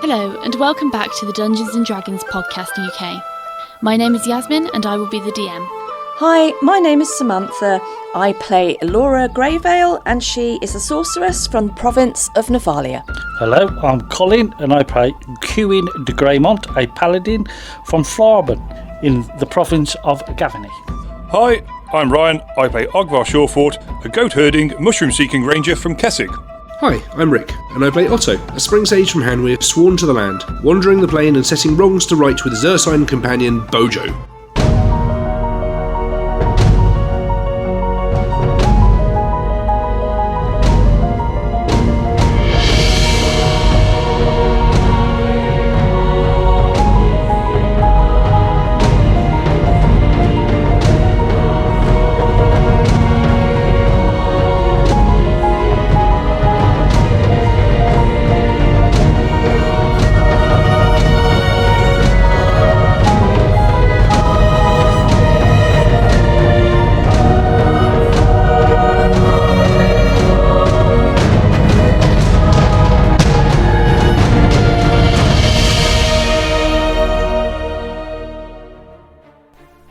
Hello, and welcome back to the Dungeons & Dragons Podcast UK. My name is Yasmin, and I will be the DM. Hi, my name is Samantha. I play Elora Greyvale, and she is a sorceress from the province of Nephalia. Hello, I'm Colin, and I play Cuin de Greymont, a paladin from Thraben in the province of Gavany. Hi, I'm Ryan. I play Ogvar Shawfort, a goat-herding, mushroom-seeking ranger from Kessig. Hi, I'm Rick, and I play Otto, a spring sage from Hanweir sworn to the land, wandering the plain and setting wrongs to right with his ursine companion, Bojo.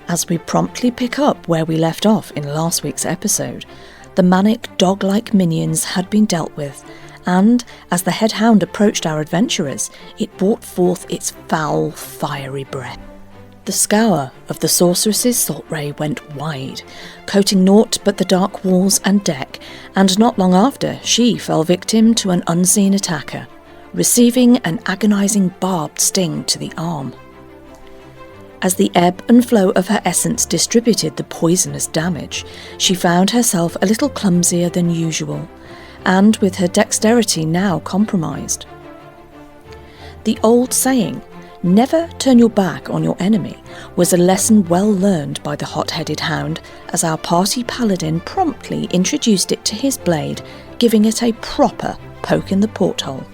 As we promptly pick up where we left off in last week's episode, the manic dog-like minions had been dealt with, and as the head hound approached our adventurers, it brought forth its foul, fiery breath. The scour of the sorceress's salt ray went wide, coating naught but the dark walls and deck, and not long after she fell victim to an unseen attacker, receiving an agonising barbed sting to the arm. As the ebb and flow of her essence distributed the poisonous damage, she found herself a little clumsier than usual, and with her dexterity now compromised. The old saying, "Never turn your back on your enemy," was a lesson well learned by the hot-headed hound, as our party paladin promptly introduced it to his blade, giving it a proper poke in the porthole.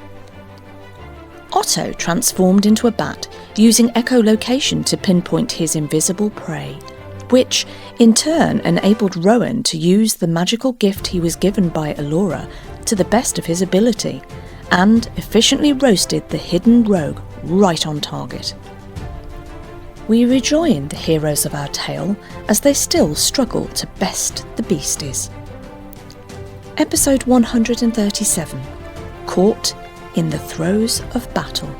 Otto transformed into a bat, using echolocation to pinpoint his invisible prey, which in turn enabled Rowan to use the magical gift he was given by Elora to the best of his ability, and efficiently roasted the hidden rogue right on target. We rejoin the heroes of our tale as they still struggle to best the beasties. Episode 137, Caught in the Throes of Battle.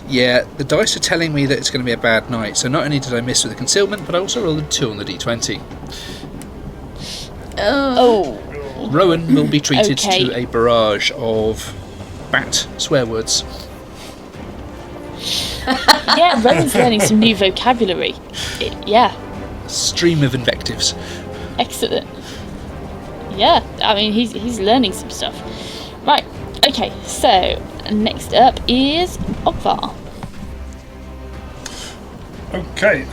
Yeah, the dice are telling me that it's going to be a bad night, so not only did I miss with the concealment, but I also rolled a 2 on the d20. Oh. Rowan will be treated Okay. to a barrage of bat swear words. Yeah, Rowan's learning some new vocabulary. Yeah, Stream of invectives. excellent. Yeah, I mean, he's learning some stuff. Right, okay, so next up is Ogvar. Okay,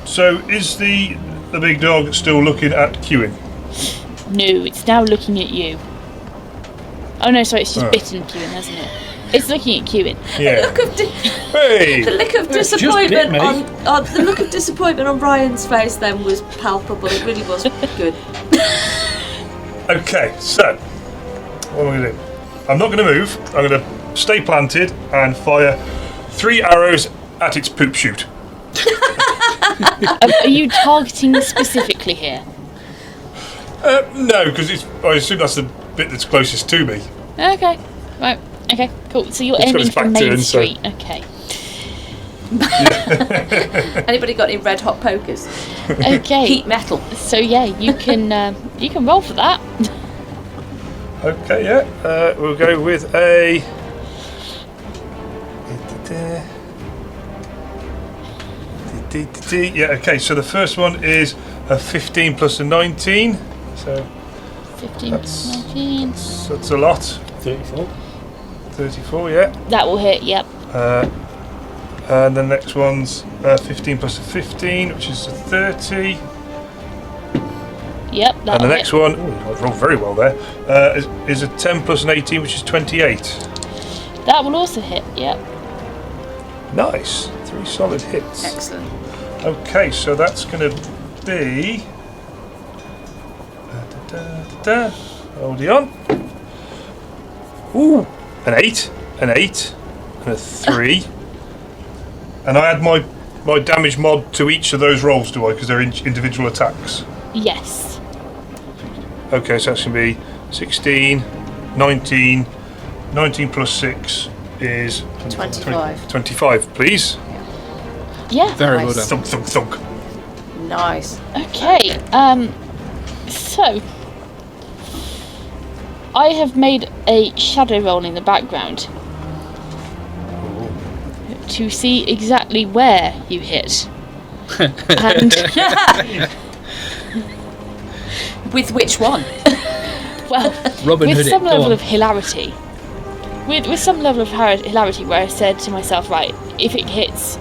so is the big dog still looking at Cuin? No, it's now looking at you. Oh no, sorry, it's just bitten Cuin, hasn't it? It's looking at Cuin. Yeah. Hey! The look of disappointment the look of disappointment on Ryan's face then was palpable. It really was good. Okay, so what am I going to do? I'm not going to move. I'm going to stay planted and fire 3 arrows at its poop chute. Are you targeting specifically here? No, because I assume that's the bit that's closest to me. Okay, right, okay, cool. So you're It's got aiming its for back Main turned, so- Street, okay. Anybody got any red hot pokers? Okay. Heat metal. So yeah, you can roll for that. Okay, yeah. We'll go with a... Yeah, okay, so the first one is a 15 plus a 19. So 15 That's- plus 19. that's a lot. 34. 34, yeah. That will hit, yep. And the next one's 15 plus a 15, which is a 30. Yep, And that'll the next hit. one, I've rolled very well there, is a 10 plus an 18, which is 28. That will also hit, yep. Nice. 3 solid hits. Excellent. Okay, so that's going to be... Hold on. Ooh, an 8, an 8, and a 3. And I add my damage mod to each of those rolls, do I? Because they're individual attacks. Yes. Okay, so that's going to be 16, 19, 19 plus 6 is 25. 25, please. Yeah. Very well Nice. done. Thunk, thunk, thunk. Nice. Okay. So I have made a shadow roll in the background to see exactly where you hit. And With which one? well, Robin with Hood it, some go level on. of hilarity. With some level of hilarity, where I said to myself, right, if it hits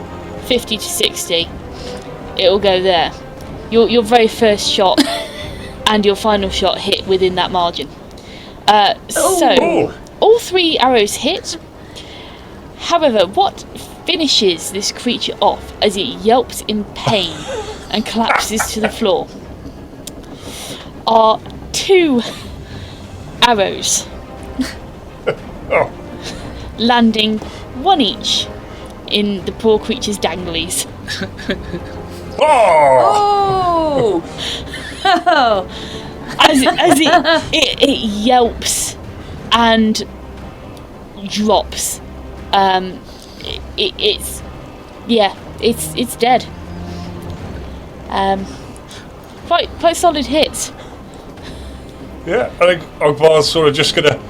50 to 60, it'll go there. Your very first shot and your final shot hit within that margin. So all 3 arrows hit. However, what finishes this creature off as it yelps in pain and collapses to the floor are 2 arrows landing 1 each in the poor creature's danglies. Oh! Oh! As it yelps and drops. It's dead. Quite solid hits. Yeah, I think Ogvar's sort of just gonna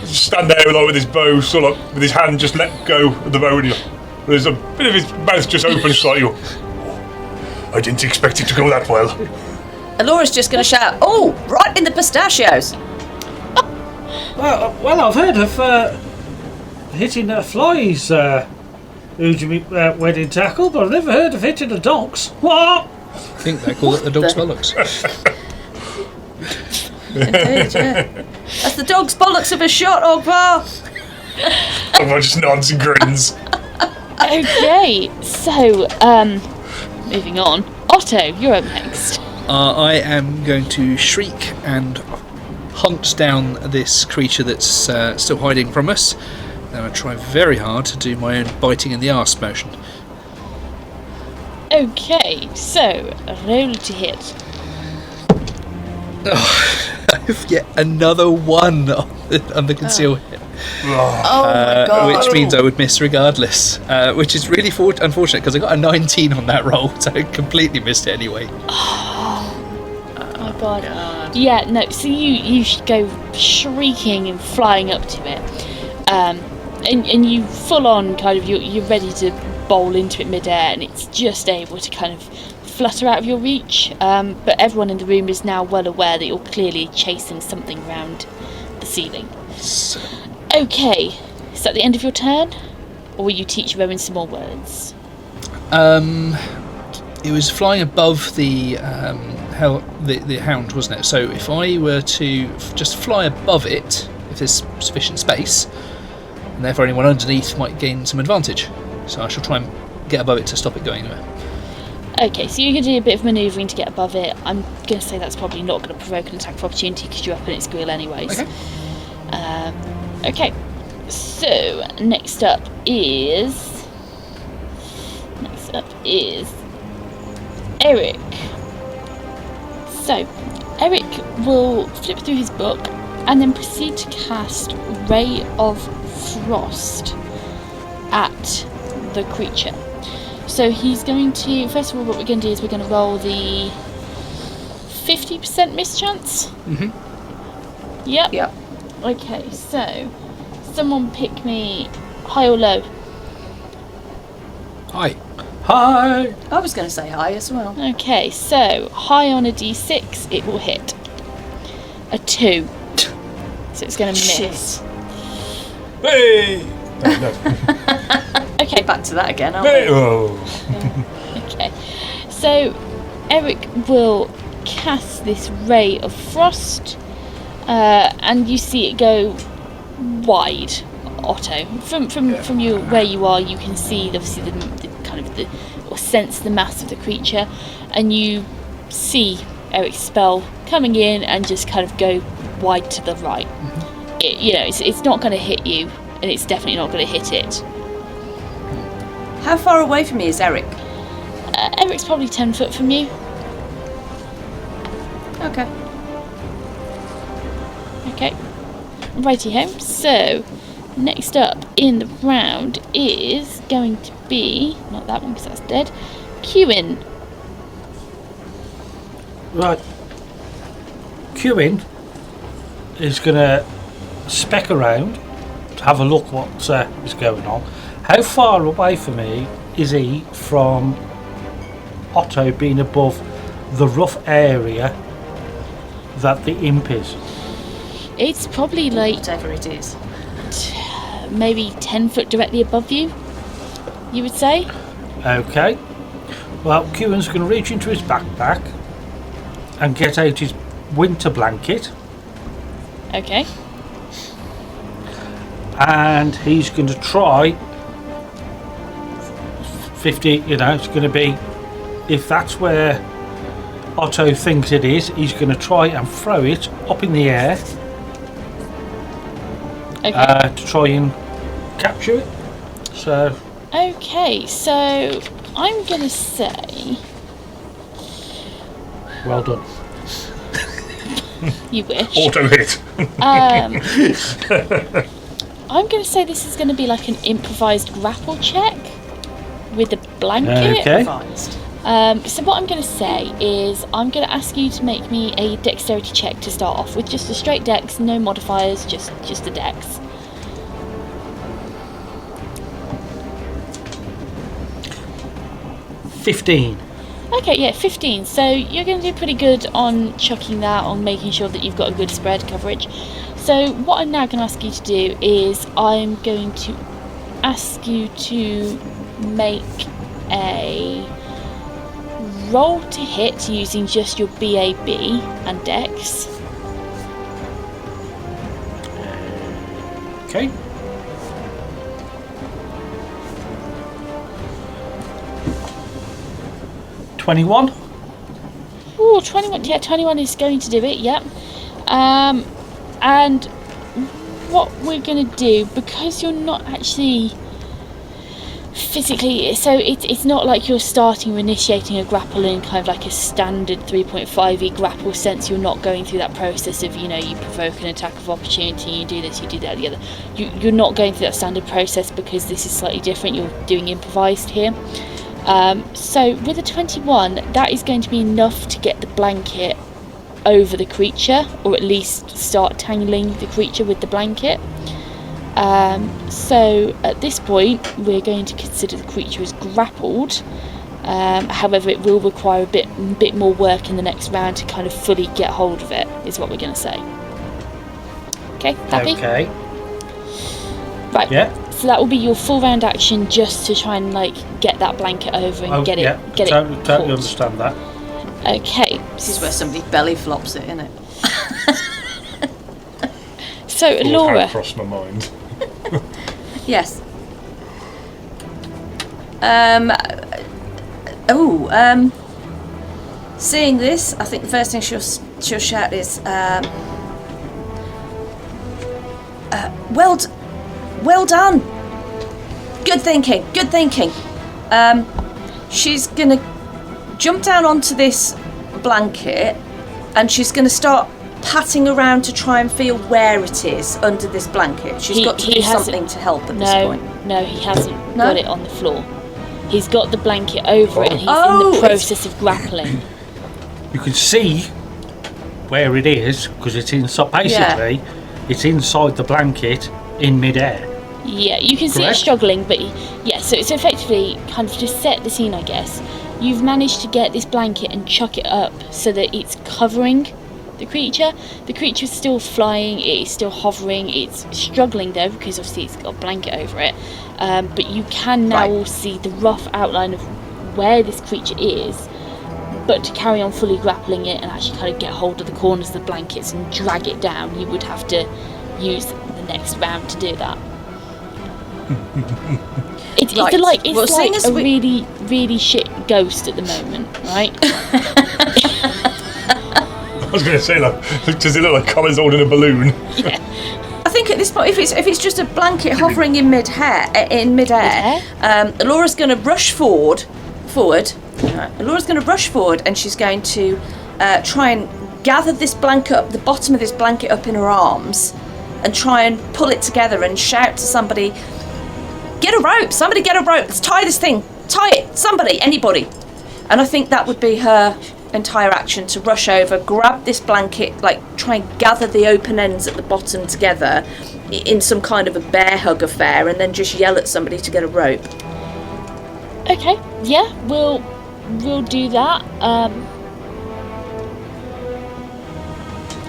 stand there with his bow, sort of with his hand just let go of the bow, and there's a bit of his mouth just open slightly. I didn't expect it to go that well. Alora's just going to shout, "Oh, right in the pistachios!" Well, I've heard of hitting flies, usually wedding tackle, but I've never heard of hitting the dogs. What? I think they call it the dog's bollocks. Indeed, yeah. That's the dog's bollocks of a shot, Ogvar! Ogvar just nods and grins. Okay, so moving on. Otto, you're up next. I am going to shriek and hunt down this creature that's still hiding from us. And I try very hard to do my own biting in the arse motion. Okay, so roll to hit. Yet another 1 on the conceal hit. Oh my god. Which means I would miss regardless. Which is really unfortunate because I got a 19 on that roll, so I completely missed it anyway. Oh my god. Yeah, no, so you should go shrieking and flying up to it. And you full on kind of, you're ready to bowl into it midair, and it's just able to kind of flutter out of your reach. But everyone in the room is now well aware that you're clearly chasing something around the ceiling. Okay, is that the end of your turn? Or will you teach Rowan some more words? It was flying above the hound, wasn't it? So if I were to just fly above it, if there's sufficient space, and therefore anyone underneath might gain some advantage. So I shall try and get above it to stop it going anywhere. Okay, so you can do a bit of manoeuvring to get above it. I'm going to say that's probably not going to provoke an attack of opportunity because you're up in its grill anyways. Okay. Okay, so next up is Eric. So Eric will flip through his book and then proceed to cast Ray of Frost at the creature. So he's going to, first of all, what we're going to do is we're going to roll the 50% mischance. Mhm. Yep. Yep. Okay, so someone pick me high or low. Hi. Hi! I was going to say hi as well. Okay, so high on a d6, it will hit. A 2. So it's going to miss. Hey! Okay, Back to that again, aren't Hey! we? Oh. okay. So Eric will cast this ray of frost, and you see it go wide. Otto, from you where you are, you can see obviously the kind of or sense the mass of the creature, and you see Eric's spell coming in and just kind of go wide to the right. it's not going to hit you, and it's definitely not going to hit it. How far away from me is Eric? Eric's probably 10 foot from you. Okay. Okay. Righty ho. So, next up in the round is going to be, not that one because that's dead, Queuing. Right. Queuing is going to spec around to have a look what is going on. How far away from me is he from Otto being above the rough area that the imp is? It's probably like Whatever it is. maybe 10 foot directly above you, you would say. Okay. Well, Queuing's going to reach into his backpack and get out his winter blanket, Okay. and he's going to try 50, it's going to be, if that's where Otto thinks it is, he's going to try and throw it up in the air Okay. to try and capture it. So, Okay, so I'm going to say... well done. You wish. Auto hit. I'm going to say this is going to be like an improvised grapple check with a blanket. Okay. Advised. So what I'm going to say is I'm going to ask you to make me a dexterity check to start off with, just a straight dex, no modifiers, just a dex. $15. Okay, yeah, 15. So you're going to do pretty good on chucking that, on making sure that you've got a good spread coverage. So what I'm now going to ask you to do is I'm going to ask you to make a roll to hit using just your BAB and dex. Okay. $21. Ooh, 21. Yeah, 21 is going to do it, yep. And what we're going to do, because you're not actually physically, so it's not like you're starting or initiating a grapple in kind of like a standard 3.5e grapple sense. You're not going through that process of, you provoke an attack of opportunity, you do this, you do that, the other. You're not going through that standard process because this is slightly different. You're doing improvised here. So with a 21, that is going to be enough to get the blanket over the creature, or at least start tangling the creature with the blanket. So at this point, we're going to consider the creature as grappled. However, it will require a bit more work in the next round to kind of fully get hold of it, is what we're going to say. Okay, happy? Okay. Right. Yeah. So that will be your full round action, just to try and get that blanket over and get it totally caught. understand that. Okay. This is where somebody belly flops it, isn't it? So Thought Laura, had crossed my mind. Yes. Seeing this, I think the first thing she'll shout is, well done. Good thinking. Good thinking. She's gonna jump down onto this blanket, and she's gonna start patting around to try and feel where it is under this blanket. She's got to do something to help at this point. No, he hasn't got it on the floor. He's got the blanket over it, and he's in the process of grappling. You can see where it is because it's inside. Basically, it's inside the blanket in midair. Yeah, you can see it struggling, but yeah. So it's effectively kind of to set the scene, I guess. You've managed to get this blanket and chuck it up so that it's covering the creature. The creature is still flying, it is still hovering, it's struggling though because obviously it's got a blanket over it. But you can now all see the rough outline of where this creature is. But to carry on fully grappling it and actually kind of get hold of the corners of the blankets and drag it down, you would have to use the next round to do that. It's like a really, really shit ghost at the moment, right? I was going to say, does it look like Colin's holding a balloon? Yeah. I think at this point, if it's just a blanket hovering in midair, Laura's going to rush forward. Laura's going to rush forward, and she's going to try and gather this blanket up, the bottom of this blanket up in her arms, and try and pull it together and shout to somebody, "Get a rope! Somebody get a rope! Let's tie this thing! Tie it! Somebody! Anybody!" And I think that would be her entire action, to rush over, grab this blanket, like try and gather the open ends at the bottom together in some kind of a bear hug affair, and then just yell at somebody to get a rope. Okay, yeah, we'll do that.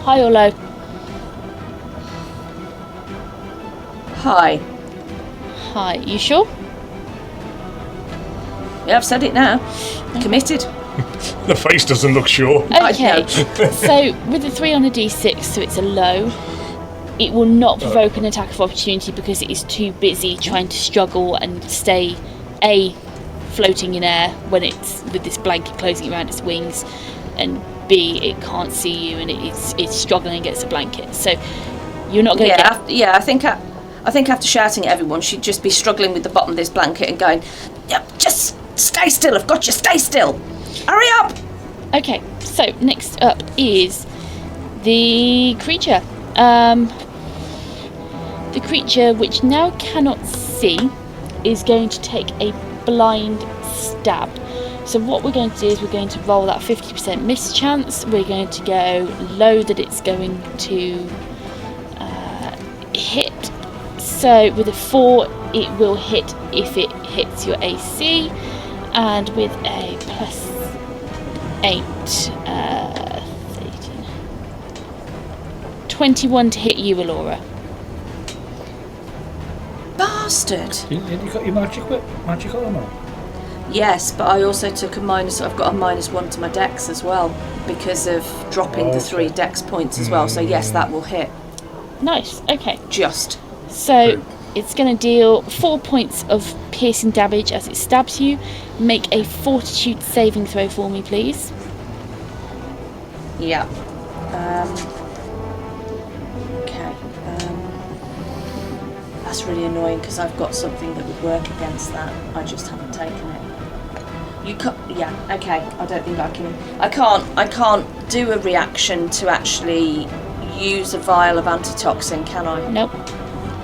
High or low? High. High. You sure? Yeah, I've said it now. Committed. The face doesn't look sure. Okay, so with a 3 on a d6, so it's a low, it will not provoke an attack of opportunity because it is too busy trying to struggle and stay, A, floating in air when it's with this blanket closing around its wings, and B, it can't see you and it's struggling against the blanket. So you're not going to get... Yeah, I think after shouting at everyone, she'd just be struggling with the bottom of this blanket and going, "Yep, just stay still, I've got you, stay still. Hurry up!" Okay, so next up is the creature. The creature, which now cannot see, is going to take a blind stab. So what we're going to do is we're going to roll that 50% miss chance. We're going to go low that it's going to hit. So with a 4, it will hit if it hits your AC, and with a plus 8, 13, 21 to hit you, Alora. Bastard. You got your magic armor? Yes, but I also took I've got a -1 to my dex as well, because of dropping the 3 dex points as well, so yes, that will hit. Nice, okay. Just. So it's going to deal 4 points of piercing damage as it stabs you. Make a fortitude saving throw for me, please. Yeah. Okay. That's really annoying because I've got something that would work against that. I just haven't taken it. You can't. Yeah. Okay. I don't think I can. I can't do a reaction to actually use a vial of antitoxin, can I? Nope.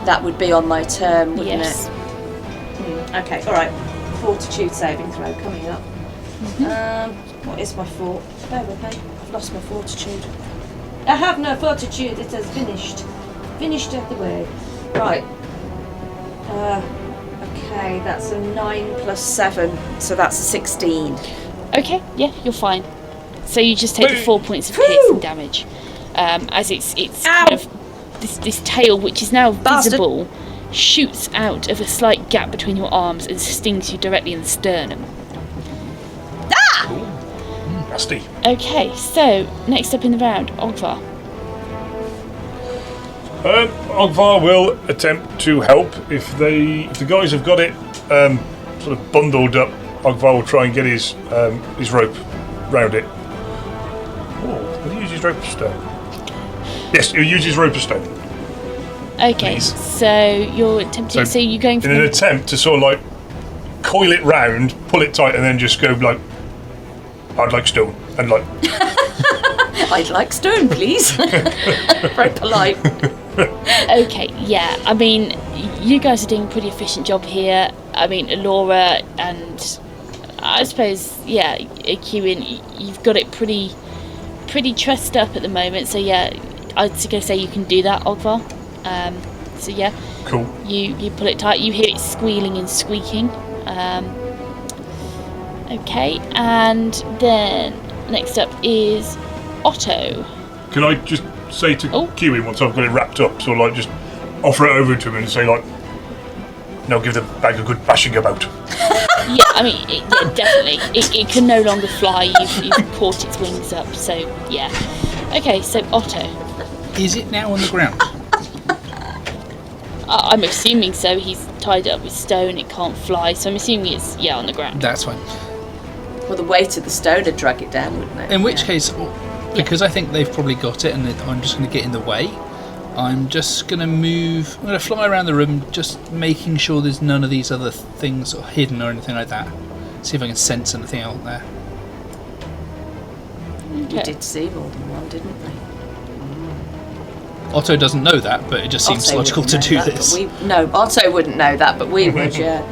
That would be on my turn, wouldn't Yes. it? Okay. All right. Fortitude saving throw coming up. What is my fort? Bear with me. I've lost my fortitude. I have no fortitude. It has finished. Finished at the way. Right. Okay, that's a 9 plus 7, so that's a 16. Okay, yeah, you're fine. So you just take the 4 points of piercing damage. As it's kind of this tail, which is now visible, shoots out of a slight gap between your arms and stings you directly in the sternum. Ah! Nasty. Okay, so next up in the round, Ogvar. Ogvar will attempt to help. If the guys have got it sort of bundled up, Ogvar will try and get his rope round it. Oh, will he use his rope stone? Yes, he'll use his rope stone. Okay, Please. so you're attempting. So you're going for in an attempt to sort of like coil it round, pull it tight, and then just go like, "I'd like stone," and like. I'd like stone, please. Very polite. Okay, yeah. I mean, you guys are doing a pretty efficient job here. I mean, Laura and I suppose, yeah, Kewin, you've got it pretty trussed up at the moment. So yeah, I'd say you can do that, Ogvar. So yeah, cool. You pull it tight. You hear it squealing and squeaking. Okay, and then next up is Otto. Can I just say to Kiwi once I've got it wrapped up, so like just offer it over to him and say like, "Now give the bag a good bashing about." Yeah, I mean, yeah, definitely. It can no longer fly. You've caught its wings up, so yeah. Okay, so Otto. Is it now on the ground? I'm assuming so. He's tied up with stone. It can't fly, so I'm assuming it's on the ground. That's fine. Well, the weight of the stone would drag it down, wouldn't it? In which case, because I think they've probably got it and I'm just going to get in the way, I'm just going to move. I'm going to fly around the room, just making sure there's none of these other things sort of hidden or anything like that. See if I can sense anything out there. We did see more than one, didn't we? Otto doesn't know that, but it just seems Otto logical to wouldn't do know that, this. No, Otto wouldn't know that, but we would, yeah.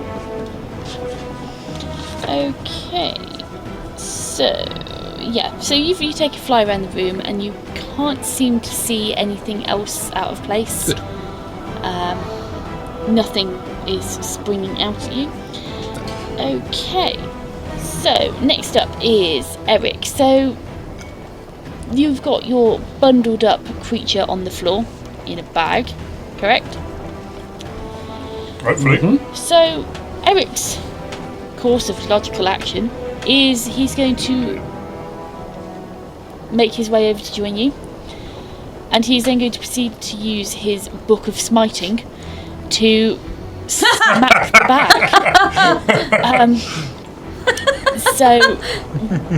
Okay. So you take a fly around the room and you can't seem to see anything else out of place. Good. Nothing is springing out at you. Okay. So next up is Eric. So you've got your bundled up creature on the floor in a bag, correct? Hopefully. Mm-hmm. So Eric's course of logical action is he's going to make his way over to join you, and he's then going to proceed to use his Book of Smiting to smack the bag. So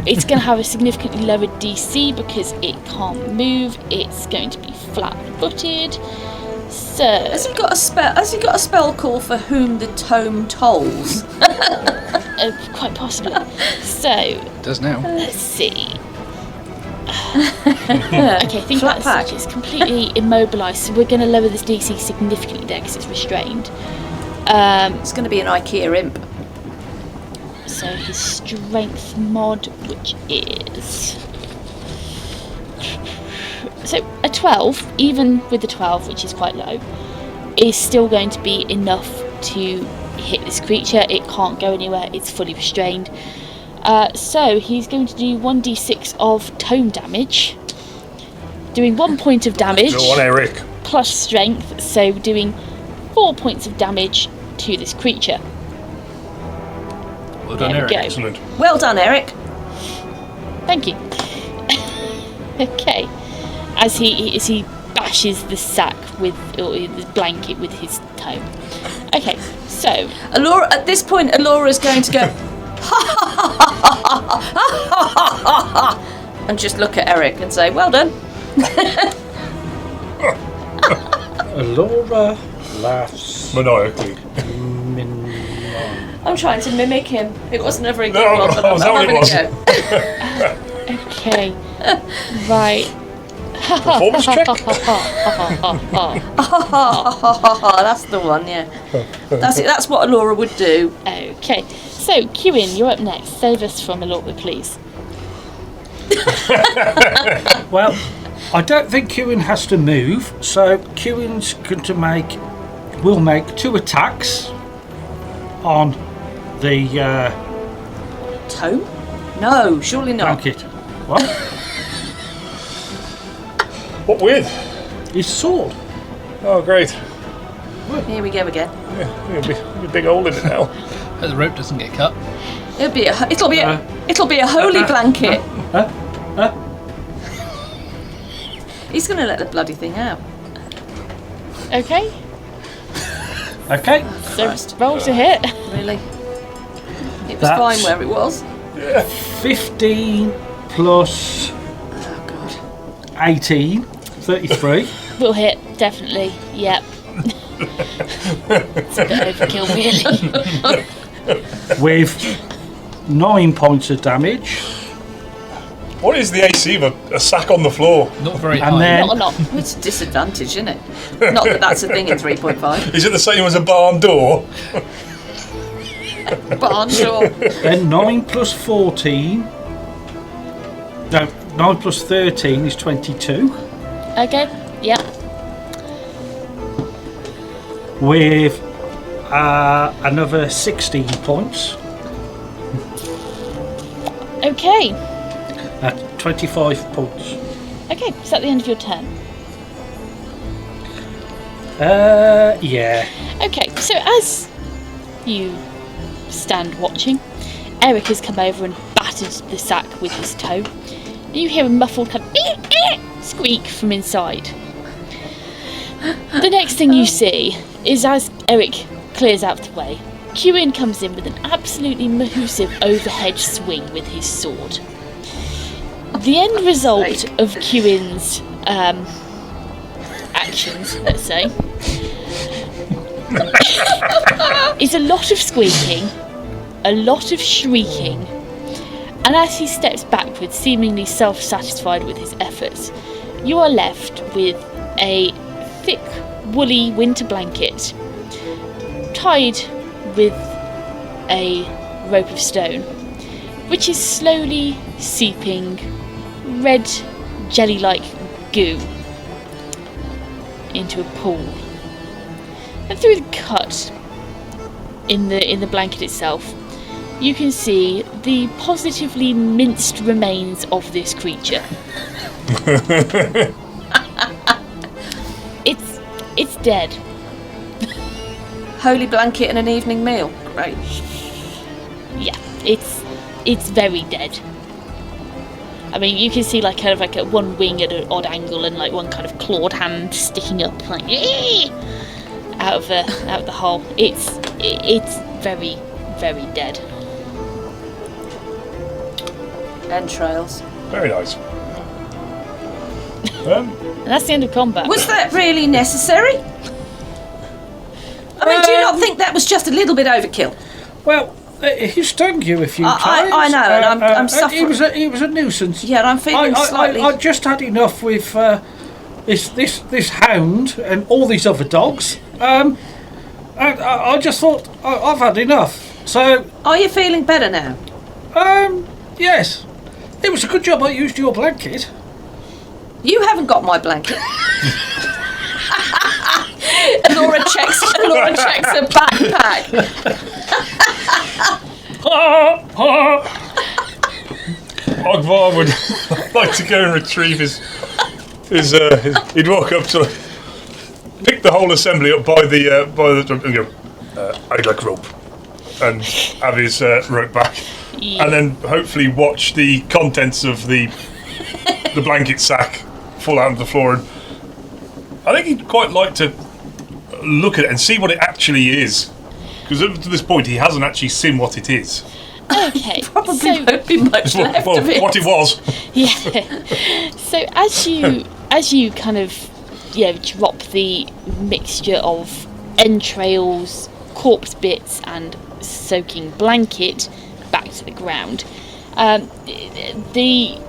it's going to have a significantly lower DC because it can't move. It's going to be flat-footed. So Has he got a spell call for whom the tome tolls? quite possibly. So It does now. let's see. Okay, think Flat about pack. this. It's completely immobilised, so we're going to lower this DC significantly there because it's restrained. It's going to be an IKEA imp. So his strength mod, which is... So a 12, even with the 12, which is quite low, is still going to be enough to hit this creature. It can't go anywhere, it's fully restrained. So he's going to do 1d6 of tome damage, doing 1 point of damage, Go on, Eric. plus strength, so doing 4 points of damage to this creature. Well done, There we Eric. go. Excellent. Well done, Eric. Thank you. Okay. As he bashes the sack with, or the blanket with his toe. Okay, so Alora, at this point, Alora's going to go and just look at Eric and say, "Well done." Alora laughs. Maniacally. I'm trying to mimic him. It wasn't a very good No, one, but I'm that what having it was? a go. okay, right. Performance check. That's the one, yeah. That's it. That's what Alora would do. Okay, so Kewin, you're up next. Save us from Alora, please. Well, I don't think Kewin has to move, so Kewin's going to will make 2 attacks on the Tome? No, surely not. blanket. What? What with? His sword. Oh, great. Here we go again. Yeah, there'll be a big hole in it now. Hope the rope doesn't get cut. It'll be a holy blanket. He's going to let the bloody thing out. Okay, Okay. so Christ. roll to hit. Really? It was That's- fine where it was. 15 plus Oh God. 18, 33. Will hit, definitely. Yep. It's a bit overkill, really. With 9 points of damage. What is the AC of a sack on the floor? Not very And high. then- Not a lot. Well, it's a disadvantage, isn't it? Not that that's a thing in 3.5. Is it the same as a barn door? Barn door. Then 9 plus 14. No, 9 plus 13 is 22. Okay, yep. With another 16 points. Okay. At 25 points. Okay, is that the end of your turn? Yeah. Okay, so as you stand watching, Eric has come over and battered the sack with his toe. You hear a muffled kind of squeak from inside. The next thing you see is as Eric clears out the way, Kewin comes in with an absolutely massive overhead swing with his sword. The end result of Kewin's actions, let's say, is a lot of squeaking, a lot of shrieking, and as he steps backwards, seemingly self-satisfied with his efforts, you are left with a thick, woolly winter blanket tied with a rope of stone, which is slowly seeping red, jelly-like goo into a pool. And through the cut in the blanket itself, you can see the positively minced remains of this creature. It's dead. Holy blanket and an evening meal. Great. Yeah, it's very dead. I mean, you can see like kind of like one wing at an odd angle and like one kind of clawed hand sticking up like out of the hole. It's very, very dead. Entrails. Very nice. And that's the end of combat. Was that really necessary? I mean, do you not think that was just a little bit overkill? Well, he stung you a few times. I know, and I'm suffering. He was a nuisance. Yeah, and I'm feeling slightly... I just had enough with this hound and all these other dogs. And I just thought I've had enough. So. Are you feeling better now? Yes. It was a good job I used your blanket. You haven't got my blanket. Laura checks her backpack. Ogvar would like to go and retrieve his he'd walk up to pick the whole assembly up by the drum and go, I'd like rope, and have his rope back, and then hopefully watch the contents of the blanket sack fall out of the floor. And I think he'd quite like to look at it and see what it actually is, because up to this point he hasn't actually seen what it is. Okay, Probably so won't be much left of it. What it was. yeah. So as you kind of drop the mixture of entrails, corpse bits, and soaking blanket back to the ground, the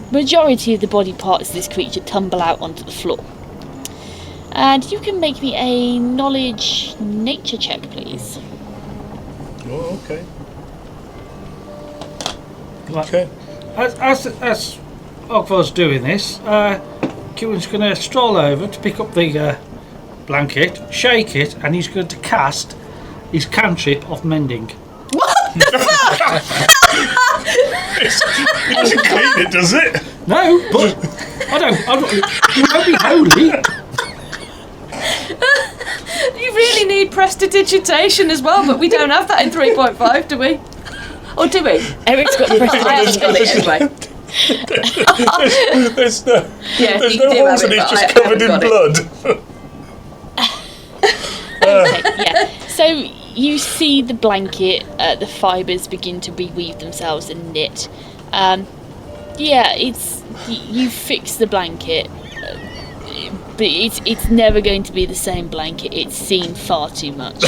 majority of the body parts of this creature tumble out onto the floor. And you can make me a knowledge nature check, please. Oh, okay. Okay. As Ogvar's doing this, Kieran's going to stroll over to pick up the blanket, shake it, and he's going to cast his cantrip of mending. It doesn't clean it, does it? No, but I don't. It won't be holy. You really need prestidigitation as well, but we don't have that in 3.5, do we? Or do we? Eric's got the I haven't got it anyway. There's no you do holes have and it, it's but just I covered in haven't blood. Okay, yeah. So you see the blanket, the fibres begin to reweave themselves and knit. You fix the blanket, but it's never going to be the same blanket. It's seen far too much.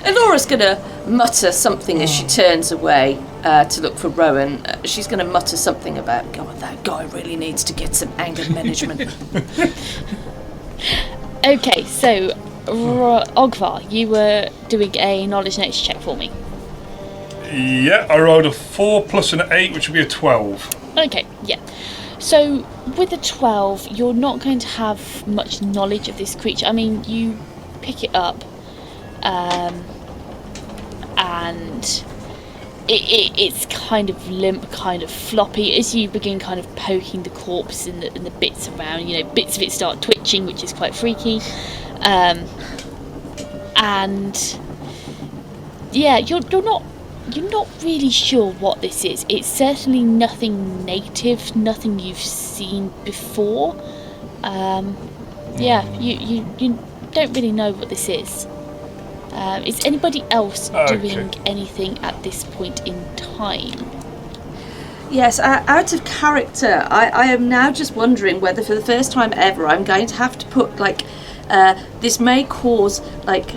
Laura's going to mutter something as she turns away to look for Rowan. She's going to mutter something about, God, that guy really needs to get some anger management. Okay, so Ogvar, you were doing a knowledge nature check for me. Yeah, I rolled a 4 plus an 8, which would be a 12. Okay, yeah. So with a 12, you're not going to have much knowledge of this creature. I mean, you pick it up, and it's kind of limp, kind of floppy. As you begin kind of poking the corpse and the bits around, bits of it start twitching, which is quite freaky. And yeah, you're not really sure what this is. It's certainly nothing native, nothing you've seen before. You don't really know what this is. Is anybody else doing anything at this point in time? Yes, out of character, I am now just wondering whether for the first time ever I'm going to have to put, like, this may cause, like,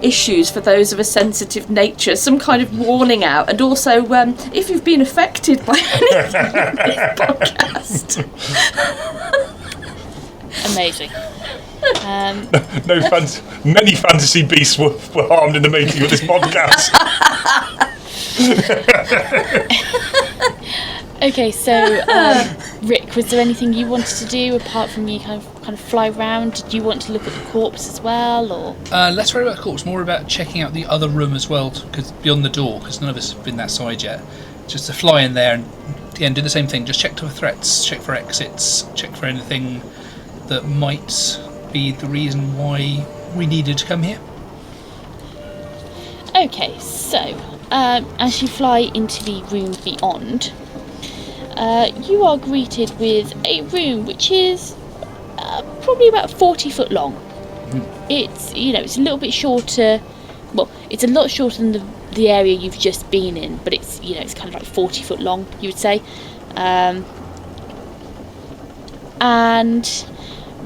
issues for those of a sensitive nature, some kind of warning out, and also if you've been affected by anything in this podcast. Amazing. Many fantasy beasts were harmed in the making of this podcast. Okay, so Rick, was there anything you wanted to do apart from you kind of fly around? Did you want to look at the corpse as well, or? Less worry about the corpse, more about checking out the other room as well, because beyond the door, because none of us have been that side yet. Just to fly in there and again do the same thing. Just check for threats, check for exits, check for anything that might be the reason why we needed to come here. Okay, so as you fly into the room beyond, you are greeted with a room which is probably about 40 foot long. It's it's a little bit shorter. Well, it's a lot shorter than the area you've just been in, but it's it's kind of like 40 foot long, you would say, and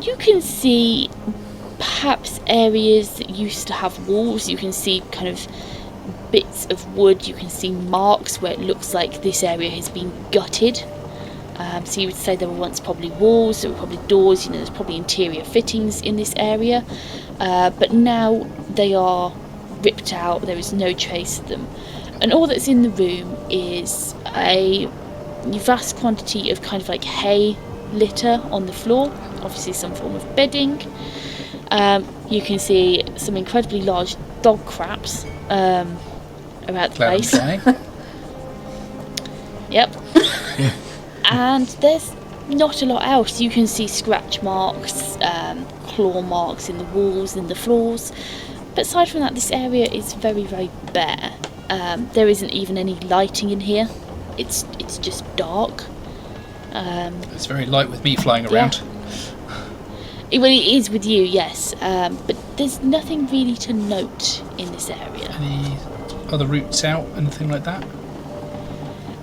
you can see perhaps areas that used to have walls. You can see kind of bits of wood. You can see marks where it looks like this area has been gutted. So you would say there were once probably walls, there were probably doors, there's probably interior fittings in this area. But now they are ripped out, there is no trace of them. And all that's in the room is a vast quantity of kind of like hay litter on the floor, obviously some form of bedding. You can see some incredibly large dog craps around the place. Yep. And there's not a lot else. You can see scratch marks, claw marks in the walls and the floors. But aside from that, this area is very, very bare. There isn't even any lighting in here. It's just dark. It's very light with me flying around. Well, it is with you, yes. But there's nothing really to note in this area. Any other routes out, anything like that?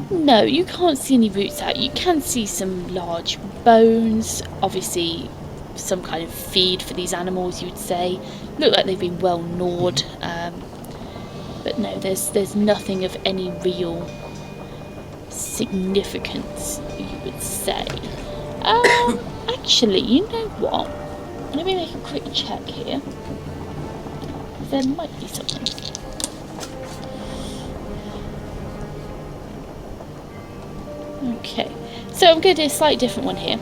No, you can't see any roots out. You can see some large bones, obviously some kind of feed for these animals, you would say. Look like they've been well gnawed. But no, there's nothing of any real significance, you would say. Actually, you know what? Let me make a quick check here. There might be something. Okay, so I'm going to do a slightly different one here.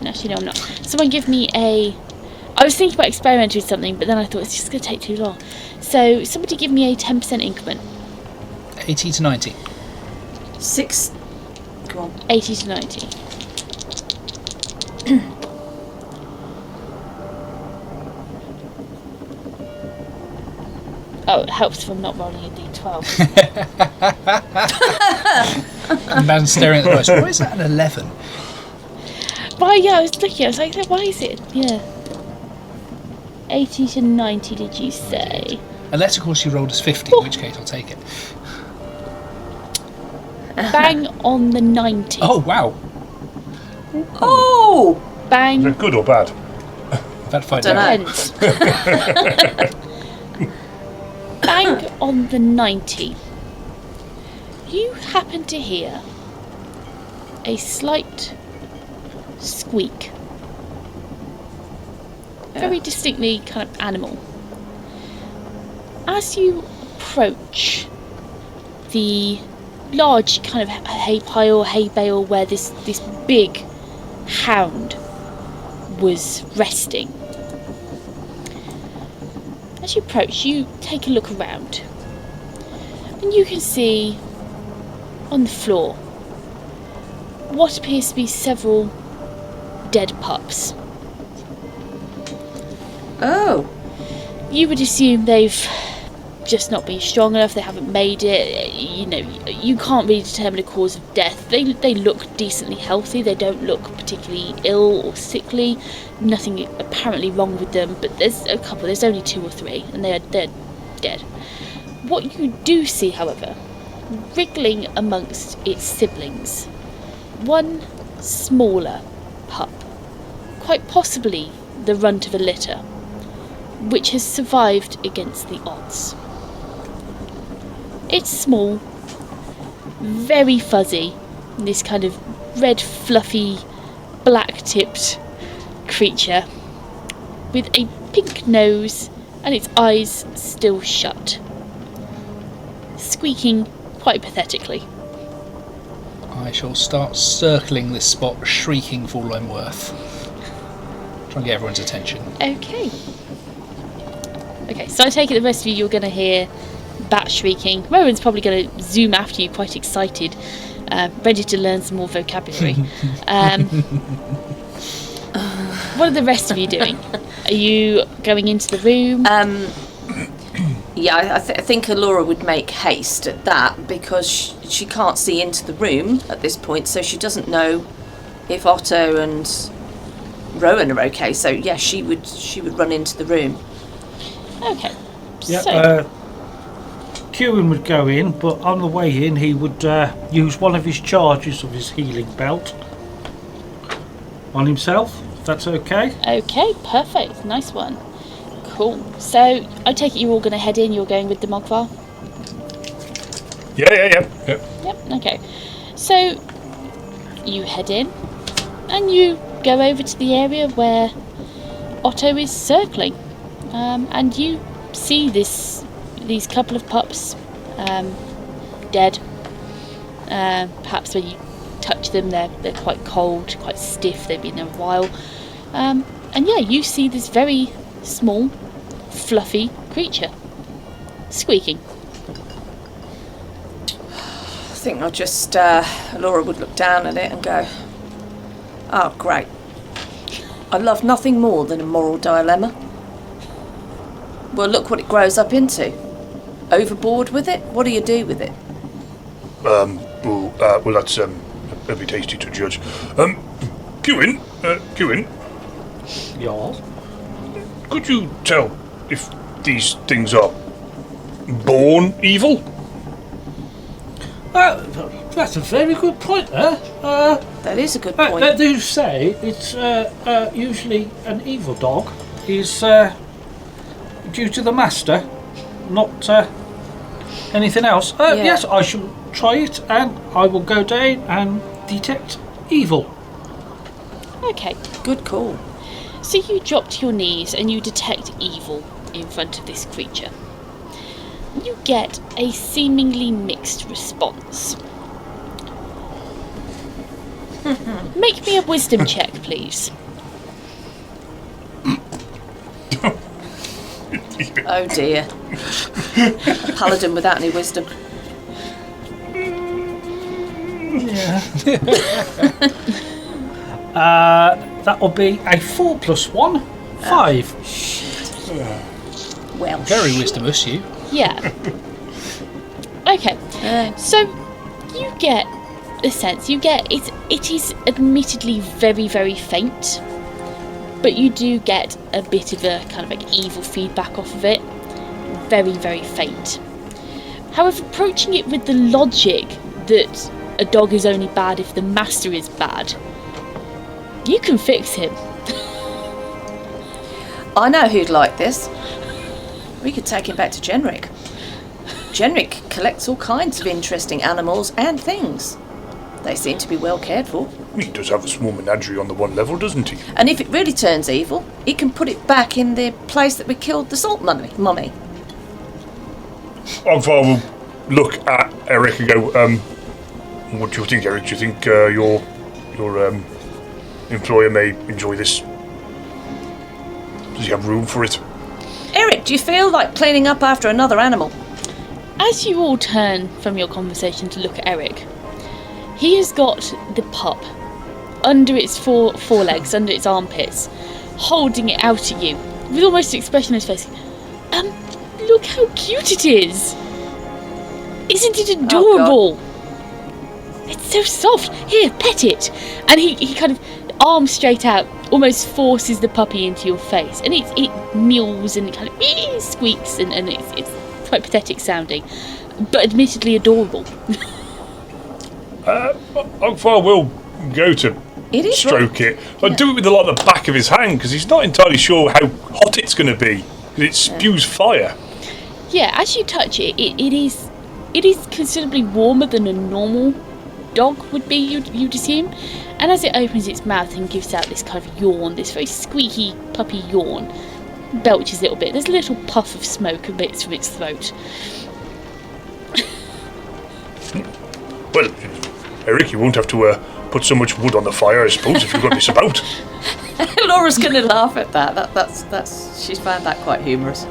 Actually, no, I'm not. Someone give me a... I was thinking about experimenting with something, but then I thought it's just going to take too long. So, somebody give me a 10% increment. 80 to 90. 6. Go on. 80 to 90. Oh, it helps if I'm not rolling a d12. And man staring at the dice. Why is that an 11? Well, yeah, I was looking, I was like, why is it? Yeah. 80 to 90, did you say? Unless, of course, you rolled as 50, in which case I'll take it. Bang on the 90. Oh, wow. Oh! Bang. Is it good or bad? About to find Dunno. out. Depends. Bang on the 90. You happen to hear a slight squeak. Very distinctly kind of animal. As you approach the large kind of hay pile, hay bale where this big hound was resting, as you approach, you take a look around and you can see on the floor what appears to be several dead pups. Oh. You would assume they've just not been strong enough, they haven't made it, you can't really determine a cause of death. They look decently healthy, they don't look particularly ill or sickly, nothing apparently wrong with them, but there's a couple, there's only 2 or 3, and they're dead. What you do see, however, wriggling amongst its siblings, one smaller pup, quite possibly the runt of a litter, which has survived against the odds. It's small, very fuzzy, this kind of red, fluffy, black-tipped creature with a pink nose and its eyes still shut, squeaking quite pathetically. I shall start circling this spot, shrieking for all I'm worth. Try and get everyone's attention. Okay, so I take it the rest of you, you're going to hear bat shrieking. Rowan's probably going to zoom after you, quite excited, ready to learn some more vocabulary. What are the rest of you doing? Are you going into the room? Yeah, I think Allura would make haste at that because she can't see into the room at this point, so she doesn't know if Otto and Rowan are okay. So yeah, she would run into the room. Okay. Yeah, So, Kieran would go in, but on the way in he would use one of his charges of his healing belt on himself, if that's okay. okay, perfect. Nice one. Cool. So, I take it you're all going to head in. You're going with the Mogvar? Yeah. Yep, okay. So, you head in, and you go over to the area where Otto is circling. And you see these couple of pups dead. Perhaps when you touch them, they're quite cold, quite stiff. They've been there a while. And yeah, you see this very small, fluffy creature squeaking. I think I'll just Allura would look down at it and go, "Oh, great! I love nothing more than a moral dilemma. Well, look what it grows up into. Overboard with it? What do you do with it?" Well, that's that'd be tasty to judge. Kewin, Yeah. could you tell if these things are born evil? That's a very good point there. That is a good They point. do say it's usually an evil dog is due to the master, not anything else. Yeah. Yes, I shall try it, and I will go down and detect evil. Okay. Good call. So you drop to your knees and you detect evil in front of this creature. You get a seemingly mixed response. Make me a wisdom check, please. Oh dear. A paladin without any wisdom. That will be a 4 + 1, 5. Well, Very wisdomous, you. Yeah. Okay. So you get a sense. It is admittedly very, very faint, but you do get a bit of a kind of like evil feedback off of it. Very, very faint. However, approaching it with the logic that a dog is only bad if the master is bad, you can fix him. I know who'd like this. We could take him back to Genric. Genric collects all kinds of interesting animals and things. They seem to be well cared for. He does have a small menagerie on the one level, doesn't he? And if it really turns evil, he can put it back in the place that we killed the salt mummy. Ogvar will look at Eric and go, what do you think, Eric? Do you think your employer may enjoy this? Does he have room for it? Eric, do you feel like cleaning up after another animal? As you all turn from your conversation to look at Eric, he has got the pup under its forelegs, under its armpits, holding it out at you with almost an expression on his face. Look how cute it is! Isn't it adorable? It's so soft. Here, pet it. And he kind of, arms straight out, almost forces the puppy into your face, and it mews and it kind of squeaks, and it's quite pathetic sounding, but admittedly adorable. How far will go to It is stroke it? I'd do it with the back of his hand because he's not entirely sure how hot it's going to be. It spews fire. Yeah, as you touch it, it is considerably warmer than a normal dog would be, you'd assume. And as it opens its mouth and gives out this kind of yawn, this very squeaky puppy yawn, belches a little bit. There's a little puff of smoke emits from its throat. Well, Eric, you won't have to put so much wood on the fire, I suppose, if you've got this about. Laura's going to laugh at that. That's she's found that quite humorous.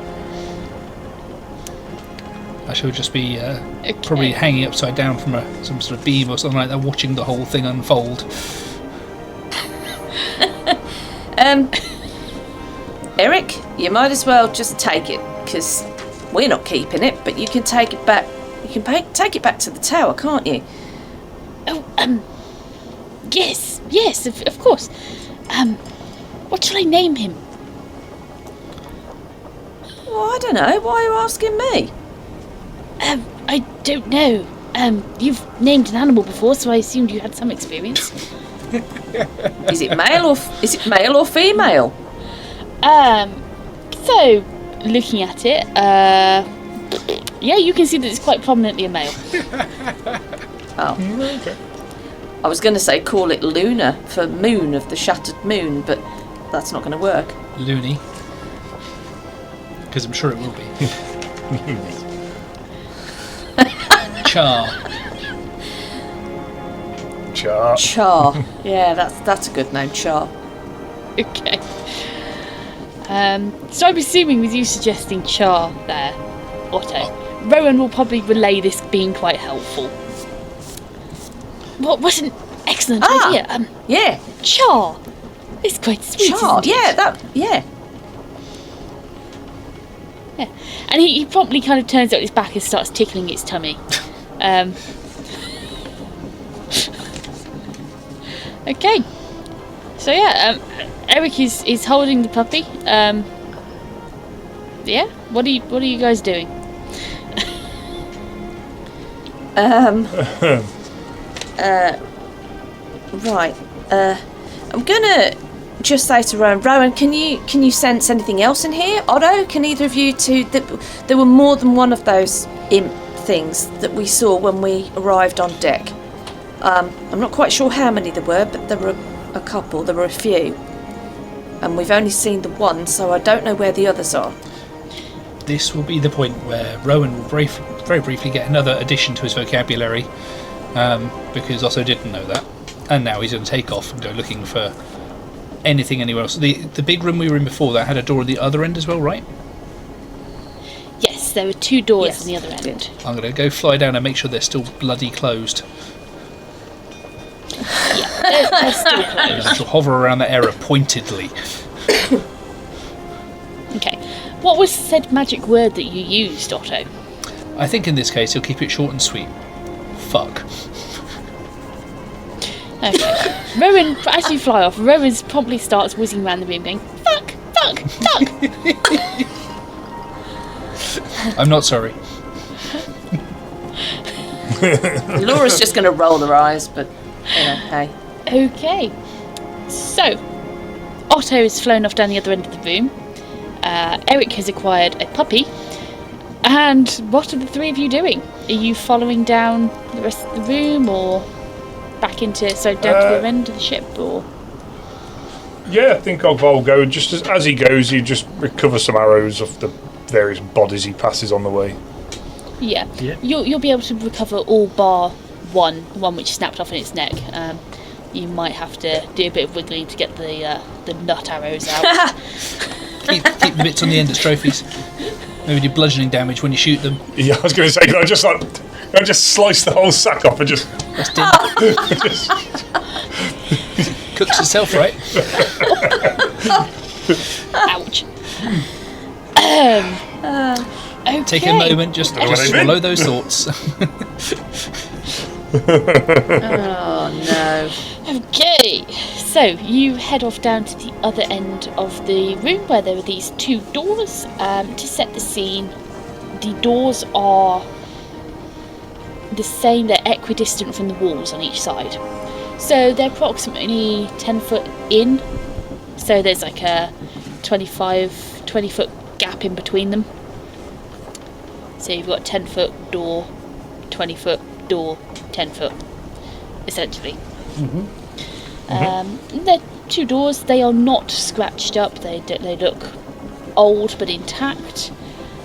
I shall just be probably hanging upside down from some sort of beam or something like that, watching the whole thing unfold. Eric, you might as well just take it, because we're not keeping it, but you can take it back. You can take it back to the tower, can't you? Oh, yes, of course. What shall I name him? Well, I don't know. Why are you asking me? I don't know. You've named an animal before, so I assumed you had some experience. Is it male or female? So, looking at it, yeah, you can see that it's quite prominently a male. Oh. Okay. I was going to say call it Luna for moon of the shattered moon, but that's not going to work. Loony. Because I'm sure it will be. Char. Char. Yeah, that's a good name, Char. Okay. So I'm assuming with you suggesting Char there, Otto, Rowan will probably relay this being quite helpful. What an excellent idea. Yeah. Char. It's quite sweet. Char. Isn't it? Yeah. Yeah. And he promptly kind of turns out his back and starts tickling its tummy. Okay. So yeah, Eric is holding the puppy. Yeah. What are you guys doing? Right. I'm gonna just say to Rowan, can you sense anything else in here? Otto, can either of you two? There were more than one of those imp things that we saw when we arrived on deck. I'm not quite sure how many there were, but there were a couple. There were a few, and we've only seen the one, so I don't know where the others are. This will be the point where Rowan will very briefly get another addition to his vocabulary, because Otto didn't know that, and now he's going to take off and go looking for anything anywhere else. The big room we were in before that had a door at the other end as well, right? Yes, there were two doors on the other end. I'm going to go fly down and make sure they're still bloody closed. Yeah, they're still closed. I shall hover around that area pointedly. Okay. What was said magic word that you used, Otto? I think in this case he'll keep it short and sweet. Fuck. Okay. Rowan, as you fly off, Rowan promptly starts whizzing around the room going, fuck, fuck, fuck. I'm not sorry. Laura's just going to roll her eyes, but hey. Okay. So, Otto has flown off down the other end of the room. Eric has acquired a puppy. And what are the three of you doing? Are you following down the rest of the room, or back into down to the other end of the ship, or? Yeah, I think I'll go. Just as he goes, you just recover some arrows off the various bodies he passes on the way. Yeah. You'll be able to recover all bar the one which snapped off in its neck. You might have to do a bit of wiggling to get the nut arrows out. keep the bits on the end as trophies. Maybe do bludgeoning damage when you shoot them. Yeah, I was going to say, can I just slice the whole sack off and just... Cooks itself, right? Ouch. Okay. Take a moment, just swallow those thoughts. Oh no. Okay, so you head off down to the other end of the room where there are these two doors. To set the scene, the doors are the same, they're equidistant from the walls on each side. So they're approximately 10 foot in, so there's like a 20 foot gap in between them. So you've got 10 foot door, 20 foot door, 10 foot, essentially. They're 2 doors, they are not scratched up, they look old but intact.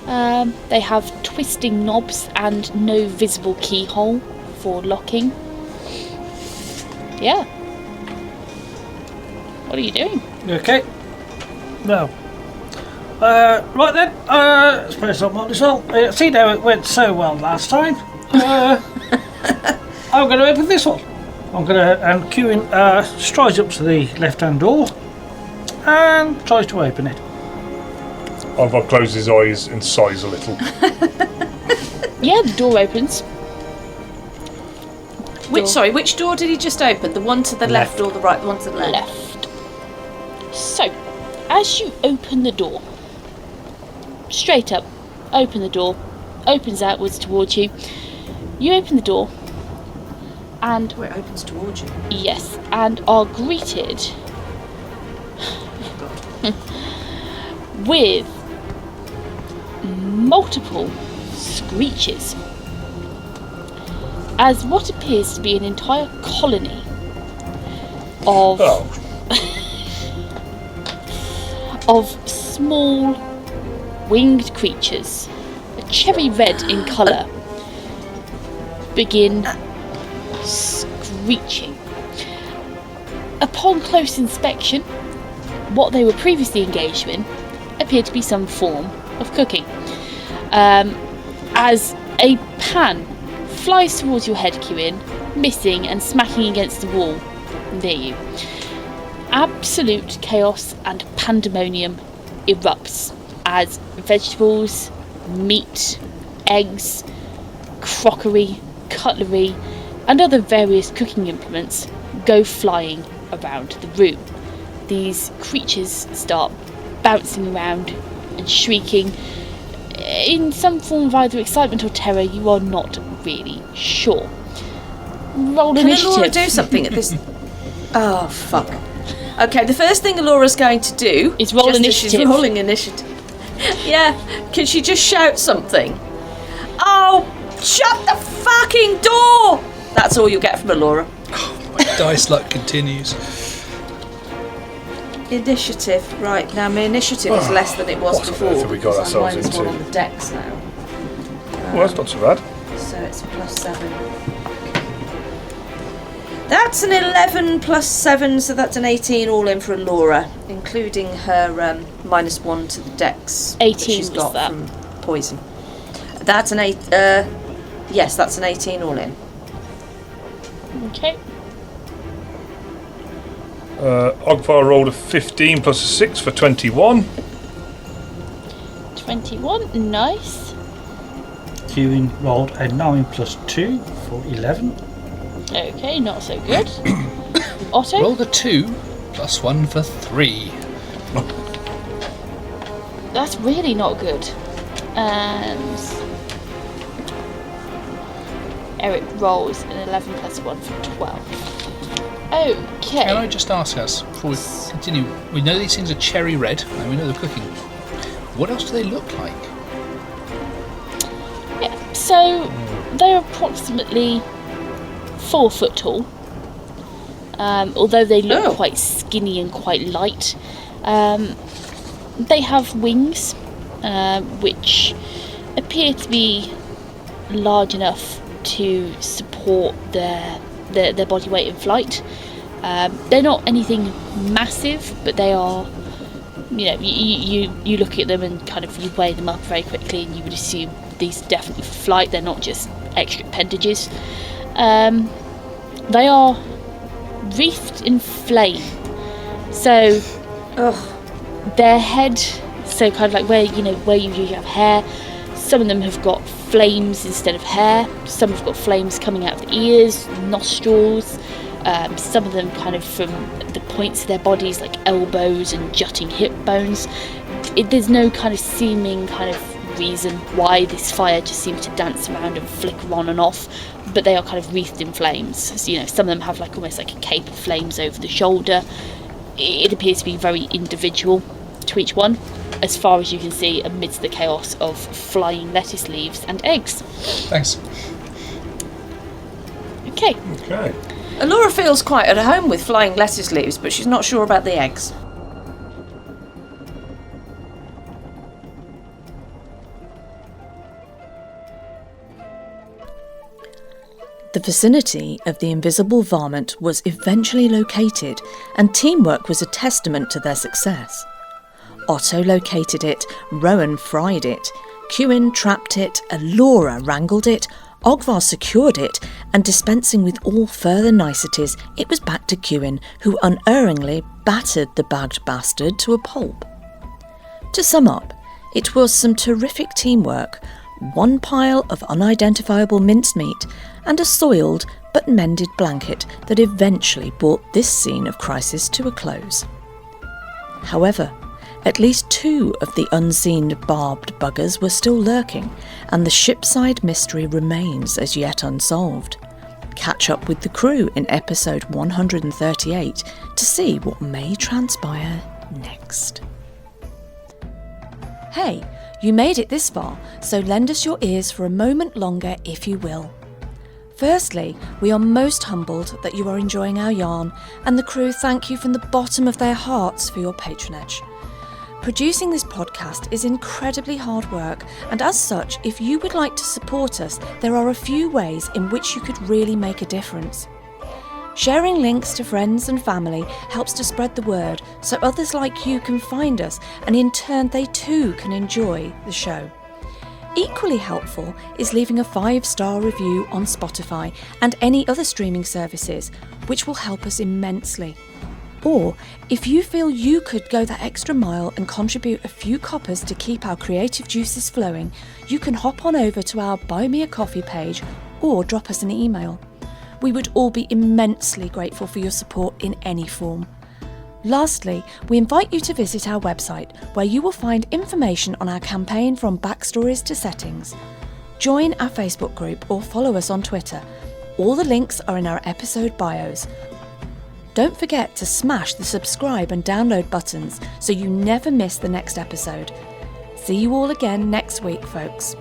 They have twisting knobs and no visible keyhole for locking. Yeah. What are you doing? Okay. No. Right then. Let's press up on this all. See how it went so well last time. I'm going to open this one. And Kieran strides up to the left-hand door and tries to open it. I'll close his eyes and sighs a little. Yeah, the door opens. Which door did he just open? The one to the left or the right? The one to the left? Left. So, as you open the door, straight up, open the door, opens outwards towards you. You open the door, and Where it opens towards you. yes, and are greeted with multiple screeches, as what appears to be an entire colony of of small winged creatures, cherry red in colour, begin screeching. Upon close inspection, what they were previously engaged in appeared to be some form of cooking. As a pan flies towards your head, Kieran, missing and smacking against the wall near you. Absolute chaos and pandemonium erupts as vegetables, meat, eggs, crockery, cutlery, and other various cooking implements go flying around the room. These creatures start bouncing around and shrieking in some form of either excitement or terror. You are not really sure. Roll Can initiative. Alora do something at this? Oh, fuck. Okay, the first thing Alora's going to do Is roll just as initiative. She's rolling initiative. Yeah, can she just shout something? Oh, shut the fucking door! That's all you'll get from Alora. My dice luck continues. Initiative, right, now my initiative is less than it was What on before. earth have we got because I'm ourselves -1 into? on the decks now. Well, that's not so bad. So it's a +7. That's an 11 plus 7, so that's an 18 all in for Laura, including her -1 to the dex. 18 she's was got that? from poison. That's an 8. Yes, that's an 18 all in. Okay. Ogvar rolled a 15 plus a 6 for 21. 21, nice. Kieran rolled a 9 plus 2 for 11. Okay, not so good. Otto? Rolled a 2 plus 1 for 3. That's really not good. And Eric rolls an 11 plus 1 for 12. Okay. Can I just ask us, before we continue, we know these things are cherry red, and we know they're cooking. What else do they look like? Yeah, so they're approximately 4 foot tall. Although they look quite skinny and quite light. They have wings, which appear to be large enough to support their body weight in flight. They're not anything massive, but they are, you know, you look at them and kind of you weigh them up very quickly and you would assume these are definitely for flight. They're not just extra appendages. They are wreathed in flame. So their head, so kind of like where you usually have hair, some of them have got flames instead of hair. Some have got flames coming out of the ears, nostrils. Some of them kind of from the points of their bodies, like elbows and jutting hip bones. There's no kind of seeming kind of reason why this fire just seems to dance around and flicker on and off, but they are kind of wreathed in flames. So, you know, some of them have like almost like a cape of flames over the shoulder. It appears to be very individual to each one, as far as you can see amidst the chaos of flying lettuce leaves and eggs. Thanks. Okay. Okay. Allura feels quite at home with flying lettuce leaves, but she's not sure about the eggs. The vicinity of the invisible varmint was eventually located, and teamwork was a testament to their success. Otto located it, Rowan fried it, Cuin trapped it, Allura wrangled it, Ogvar secured it, and dispensing with all further niceties, it was back to Cuin, who unerringly battered the bagged bastard to a pulp. To sum up, it was some terrific teamwork, one pile of unidentifiable mincemeat, and a soiled but mended blanket that eventually brought this scene of crisis to a close. However, at least 2 of the unseen barbed buggers were still lurking, and the shipside mystery remains as yet unsolved. Catch up with the crew in episode 138 to see what may transpire next. Hey, you made it this far, so lend us your ears for a moment longer if you will. Firstly, we are most humbled that you are enjoying our yarn, and the crew thank you from the bottom of their hearts for your patronage. Producing this podcast is incredibly hard work, and as such, if you would like to support us, there are a few ways in which you could really make a difference. Sharing links to friends and family helps to spread the word so others like you can find us, and in turn they too can enjoy the show. Equally helpful is leaving a 5-star review on Spotify and any other streaming services, which will help us immensely. Or, if you feel you could go that extra mile and contribute a few coppers to keep our creative juices flowing, you can hop on over to our Buy Me a Coffee page or drop us an email. We would all be immensely grateful for your support in any form. Lastly, we invite you to visit our website, where you will find information on our campaign from backstories to settings. Join our Facebook group or follow us on Twitter. All the links are in our episode bios. Don't forget to smash the subscribe and download buttons so you never miss the next episode. See you all again next week, folks.